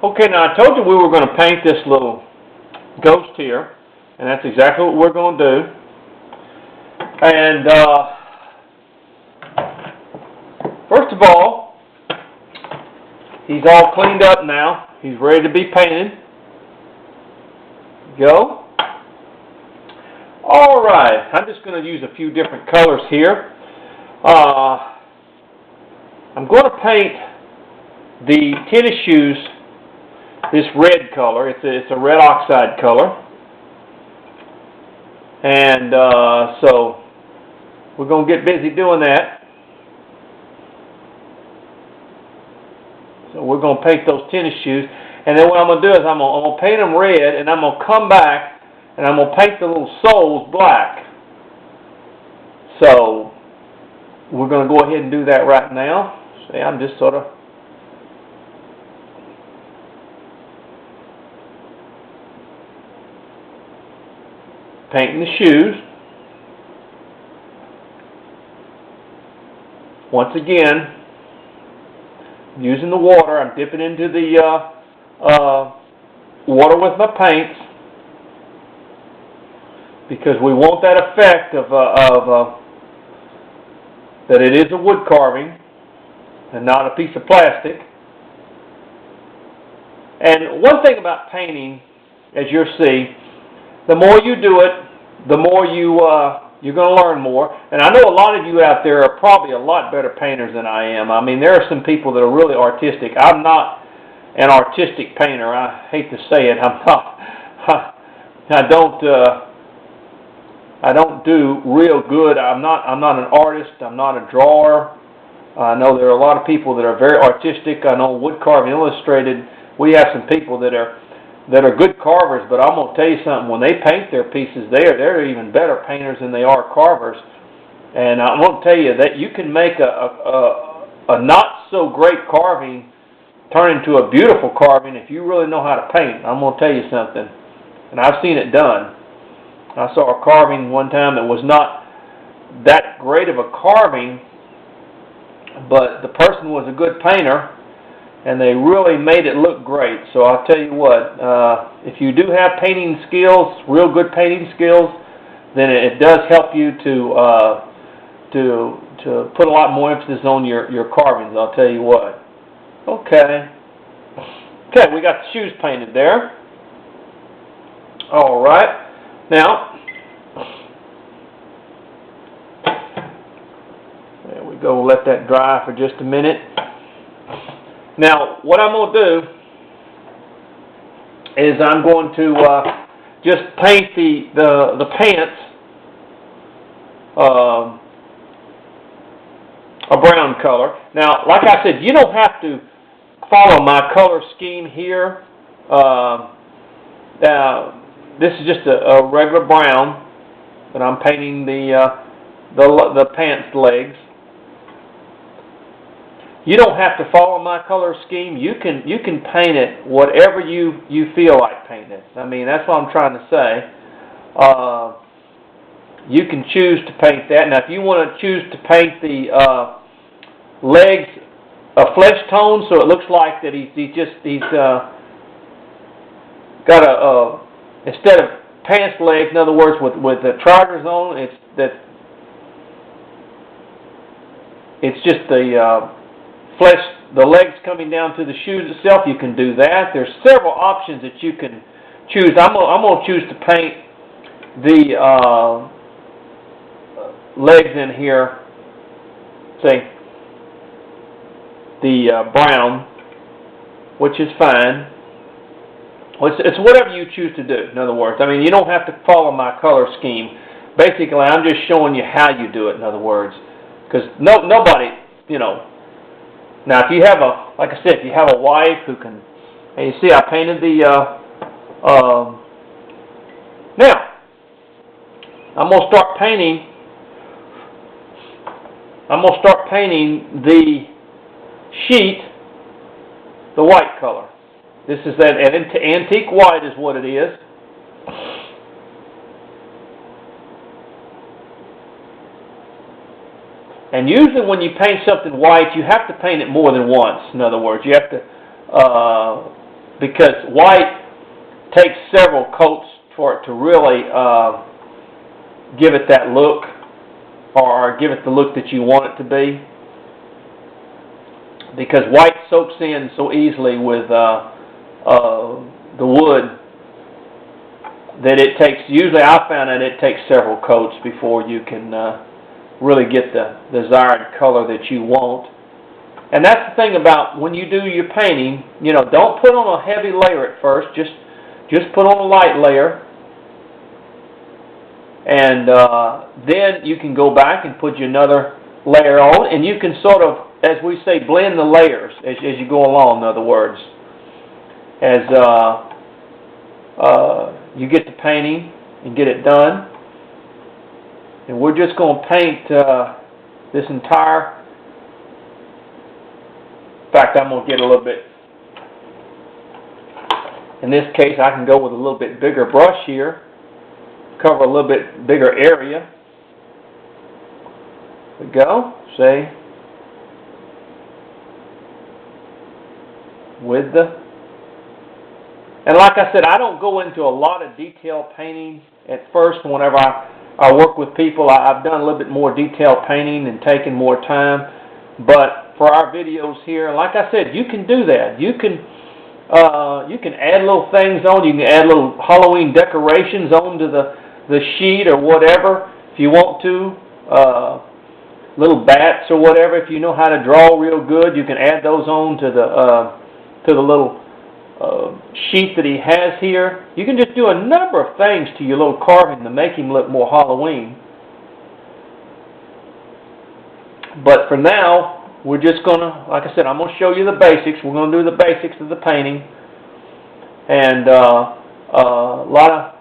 Okay, now I told you we were going to paint this little ghost here, and that's exactly what we're going to do. And first of all, he's all cleaned up now. He's ready to be painted. Go. All right, I'm just going to use a few different colors here. I'm going to paint the tennis shoes this red color. It's a red oxide color. And so we're going to get busy doing that. So we're going to paint those tennis shoes. And then what I'm going to do is I'm going to paint them red, and I'm going to come back and I'm going to paint the little soles black. So we're going to go ahead and do that right now. See, I'm just sort of painting the shoes. Once again, using the water, I'm dipping into the water with my paints because we want that effect of that it is a wood carving and not a piece of plastic. And one thing about painting, as you'll see, the more you do it, the more you're going to learn more. And I know a lot of you out there are probably a lot better painters than I am. I mean, there are some people that are really artistic. I'm not an artistic painter. I hate to say it. I'm not. I don't do real good. I'm not an artist. I'm not a drawer. I know there are a lot of people that are very artistic. I know Wood Carving Illustrated, we have some people that are good carvers, but I'm going to tell you something. When they paint their pieces, they're even better painters than they are carvers. And I'm going to tell you that you can make a not so great carving turn into a beautiful carving if you really know how to paint. I'm going to tell you something, and I've seen it done. I saw a carving one time that was not that great of a carving, but the person was a good painter, and they really made it look great. So I'll tell you what, if you do have painting skills, real good painting skills, then it does help you to put a lot more emphasis on your carvings. I'll tell you what. Okay, we got the shoes painted there. All right. Now, there we go. We'll let that dry for just a minute. Now, what I'm going to do is I'm going to just paint the pants a brown color. Now, like I said, you don't have to follow my color scheme here. This is just a regular brown, but I'm painting the pants legs. You don't have to follow my color scheme. You can paint it whatever you feel like painting it. I mean, that's what I'm trying to say. You can choose to paint that. Now, if you want to choose to paint the legs a flesh tone, so it looks like that he's got a instead of pants legs, in other words, with the trousers on, it's just the flesh, the legs coming down to the shoes itself. You can do that. There's several options that you can choose. I'm going to choose to paint the legs in here, say the brown, which is fine. It's whatever you choose to do, in other words. I mean, you don't have to follow my color scheme. Basically, I'm just showing you how you do it, in other words. Because nobody, now if you have like I said, if you have a wife who can, and you see I painted now, I'm going to start painting the sheet the white color. This is that antique white is what it is. And usually when you paint something white, you have to paint it more than once. In other words, you have to because white takes several coats for it to really give it that look, or give it the look that you want it to be. Because white soaks in so easily with the wood that it takes, usually I found that it takes several coats before you can really get the desired color that you want. And that's the thing about when you do your painting, you know, don't put on a heavy layer at first, just put on a light layer, and then you can go back and put you another layer on, and you can sort of, as we say, blend the layers as you go along, in other words. As you get the painting and get it done. And we're just going to paint this entire, in fact, I'm going to get a little bit, in this case I can go with a little bit bigger brush here, cover a little bit bigger area. There we go, say, with the, and like I said, I don't go into a lot of detail painting at first. Whenever I work with people, I've done a little bit more detail painting and taken more time. But for our videos here, like I said, you can do that. You can add little things on. You can add little Halloween decorations onto the sheet or whatever if you want to. Little bats or whatever. If you know how to draw real good, you can add those on to the little sheet that he has here. You can just do a number of things to your little carving to make him look more Halloween. But for now, we're just going to, like I said, I'm going to show you the basics. We're going to do the basics of the painting. And a lot of